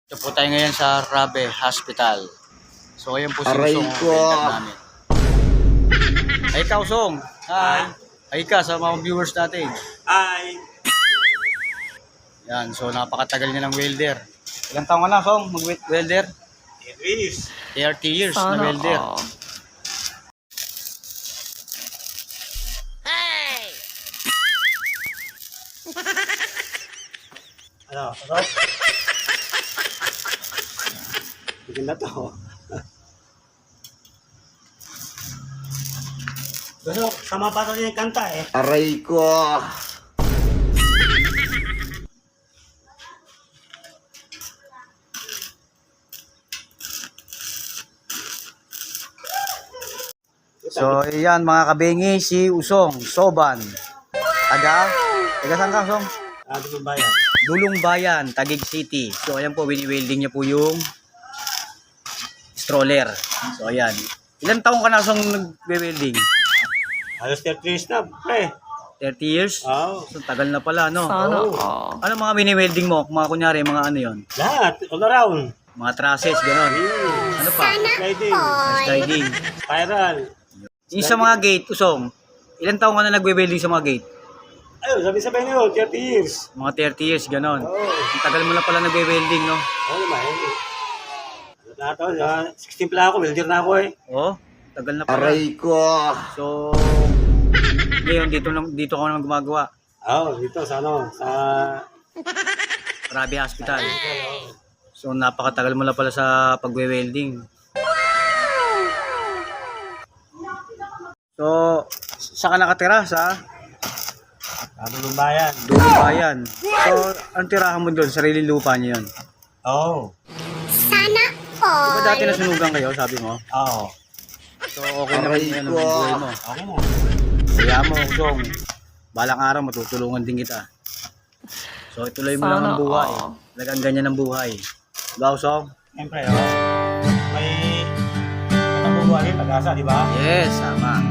Ito po tayo ngayon sa Rabe Hospital. So ayan po si Aray Usong ko. namin. Ay ka Usong. Hi. Ay ka sa mga viewers natin. Hi! Yan, so napakatagal niya ng welder. Ilang taon ka na Usong mag-welder? It is. 30 years na welder. Ano? Sarap? Bigyan na to. Gusto, sama pa rin yung kanta eh. Aray ko. So ayan mga kabengi, si Usong Soban. Taga saan ka Usong? Ano yung bayan? Dulong Bayan, Taguig City. So ayan po, wini-welding niya po yung stroller. So ayan. Ilan taong ka na Usong nagwe-welding? Halos 30 years na, pre. 30 years? Oo. So tagal na pala, no? Oo. Ano mga mini-welding mo? Mga kunyari, mga ano yon? Lahat, all around. Mga trusses, gano'n. Ano pa? Sliding, Sliding. spiral. Yung sa mga gate, Usong, ilan taong ka na nagwe-welding sa mga gate? Ayun, sabi-sabi nyo, 30 years. Mga 30 years, gano'n. Oo. Ang tagal mo na pala nagwe-welding, no? Oo naman. Lahat ako, 16 pala ako, welder na ako eh. Oh, tagal na pala. Aray ko. So, ngayon, dito ka naman gumagawa. Oo, dito sa ano, sa... Rabe Hospital. So, napakatagal mo na pala sa pagwe-welding. So, saan ka nakatira? Sa Dulong Bayan. Dulong Bayan. So, ang tirahan mo doon? Sarili lupa niyo yun. Oo. Di ba dati nasunugan kayo, sabi mo? Oo. So, okay naman yun ang buhay mo. Okay na. Kaya mo, Usong, balang araw matutulungan din kita. So, ituloy mo lang ang buhay. Talagang ganyan ang buhay. Diba, Usong? Siyempre, may katabubuhan din, pag-asa, di ba? Yes, tama.